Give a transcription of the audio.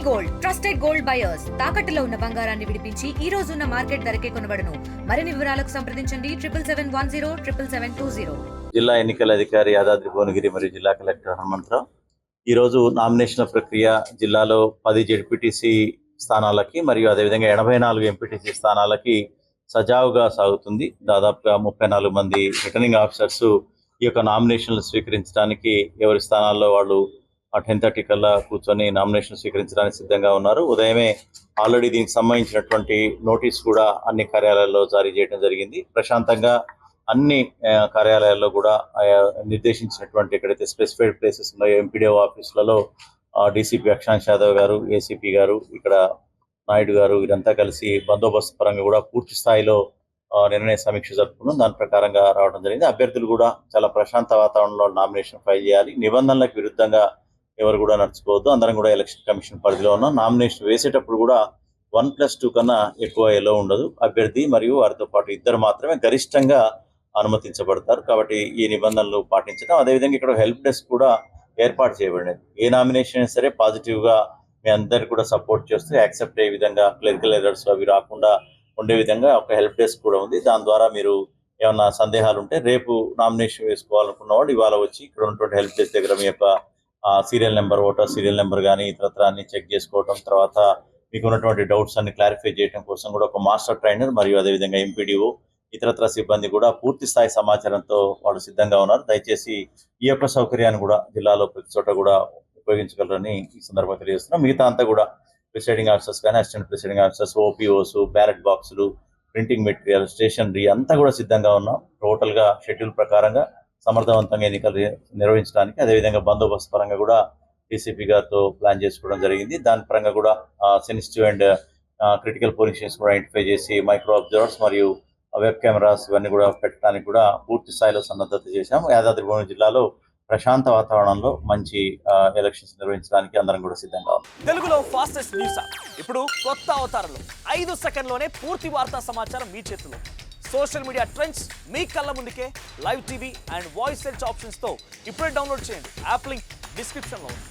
Gold trusted gold buyers తాకట్టులో ఉన్న బంగారాన్ని విడిపించి ఈ రోజు ఉన్న మార్కెట్ ధరకే కొనబడును. మరిన్ని వివరాలకు సంప్రదించండి 7771077720. జిల్లా ఎన్నికల అధికారి యాదాద్రి భువనగిరి మరియు జిల్లా కలెక్టర్ హనుమంతరావు ఈరోజు నామినేషన్ ప్రక్రియ జిల్లాలో 10 జెడ్పీటీసీ స్థానాలకి మరియు అదేవిధంగా 84 ఎంపీటీసీ స్థానాలకి సజావుగా సాగుతుంది. దాదాపుగా 34 మంది రిటర్నింగ్ ఆఫీసర్స్ ఈ యొక్క నామినేషన్లు స్వీకరించడానికి ఎవరి స్థానాల్లో వాళ్ళు 10:30 కల్లా కూర్చొని నామినేషన్ స్వీకరించడానికి సిద్ధంగా ఉన్నారు. ఉదయమే ఆల్రెడీ దీనికి సంబంధించినటువంటి నోటీస్ కూడా అన్ని కార్యాలయాల్లో జారీ చేయడం జరిగింది. ప్రశాంతంగా అన్ని కార్యాలయాల్లో కూడా నిర్దేశించినటువంటి ఎక్కడైతే స్పెసిఫైడ్ ప్లేసెస్ ఉన్నాయో ఎంపీడీఓ ఆఫీసులలో డీసీపీ అక్షాంశ్ యాదవ్ గారు, ఏసీపీ గారు, ఇక్కడ నాయుడు గారు వీరంతా కలిసి బందోబస్తు పరంగా కూడా పూర్తి స్థాయిలో నిర్ణయ సమీక్ష జరుపుకున్నాం. దాని ప్రకారంగా రావడం జరిగింది. అభ్యర్థులు కూడా చాలా ప్రశాంత వాతావరణంలో నామినేషన్ ఫైల్ చేయాలి. నిబంధనలకు విరుద్ధంగా ఎవరు కూడా నడుచుకోవద్దు. అందరం కూడా ఎలక్షన్ కమిషన్ పరిధిలో ఉన్నాం. నామినేషన్ వేసేటప్పుడు కూడా 1+2 కన్నా ఎక్కువ ఎలో ఉండదు. అభ్యర్థి మరియు వారితో పాటు ఇద్దరు మాత్రమే గరిష్టంగా అనుమతించబడతారు. కాబట్టి ఈ నిబంధనలు పాటించడం, అదేవిధంగా ఇక్కడ హెల్ప్ డెస్క్ కూడా ఏర్పాటు చేయబడినది. ఏ నామినేషన్ అయినా సరే పాజిటివ్గా మీ అందరికి కూడా సపోర్ట్ చేస్తూ యాక్సెప్ట్ అయ్యే విధంగా క్లరికల్ ఎర్రర్స్ అవి రాకుండా ఉండే విధంగా ఒక హెల్ప్ డెస్క్ కూడా ఉంది. దాని ద్వారా మీరు ఏమన్నా సందేహాలు ఉంటే రేపు నామినేషన్ వేసుకోవాలనుకున్న వాళ్ళు ఇవాళ వచ్చి ఇక్కడ ఉన్నటువంటి హెల్ప్ డెస్క్ దగ్గర మీ యొక్క serial number, voter serial number కానీ ఇతరత్ర అన్ని చెక్ చేసుకోవడం, తర్వాత మీకు ఉన్నటువంటి డౌట్స్ అన్ని క్లారిఫై చేయడం కోసం కూడా ఒక మాస్టర్ ట్రైనర్ మరియు అదేవిధంగా ఎంపీడీఓ ఇతరత్ర సిబ్బంది కూడా పూర్తి స్థాయి సమాచారంతో వాళ్ళు సిద్ధంగా ఉన్నారు. దయచేసి ఈ యొక్క సౌకర్యాన్ని కూడా జిల్లాలో ప్రతి చోట కూడా ఉపయోగించగలరని ఈ సందర్భంగా తెలియజేస్తున్నాం. మిగతా అంతా కూడా ప్రిసైడింగ్ ఆఫీసర్స్ కానీ assistant presiding officers, OPOs, ballot బాక్సులు, ప్రింటింగ్ మెటీరియల్, స్టేషనరీ అంతా కూడా సిద్ధంగా ఉన్నాం. టోటల్గా షెడ్యూల్ ప్రకారంగా సమర్థవంతంగా ఎన్నికలు నిర్వహించడానికి, అదేవిధంగా బందోబస్తు పరంగా కూడా డీసీపీ గారితో ప్లాన్ చేసుకోవడం జరిగింది. దాని పరంగా కూడా సెన్సిటివ్ అండ్ క్రిటికల్ పొజిషన్స్ కూడా ఐడెంటిఫై చేసి మైక్రో అబ్జర్వర్స్ మరియు వెబ్ కెమెరాస్ ఇవన్నీ కూడా పెట్టడానికి కూడా పూర్తి స్థాయిలో సన్నద్ధత చేశాం. యాదాద్రి భువనగిరి జిల్లాలో ప్రశాంత వాతావరణంలో మంచి ఎలక్షన్స్ నిర్వహించడానికి అందరం కూడా సిద్ధంగా ఉన్నాం. తెలుగులో ఫాస్టెస్ట్ న్యూస్ ఇప్పుడు కొత్త అవతారంలో 5 సెకండ్లోనే పూర్తి వార్తా సమాచారం మీ చేతిలో. సోషల్ మీడియా ట్రెండ్స్ మీ కళ్ళ ముందుకే live TV and voice search ఆప్షన్స్తో ఇప్పుడే డౌన్లోడ్ చేయండి. యాప్ లింక్ డిస్క్రిప్షన్లో ఉంది.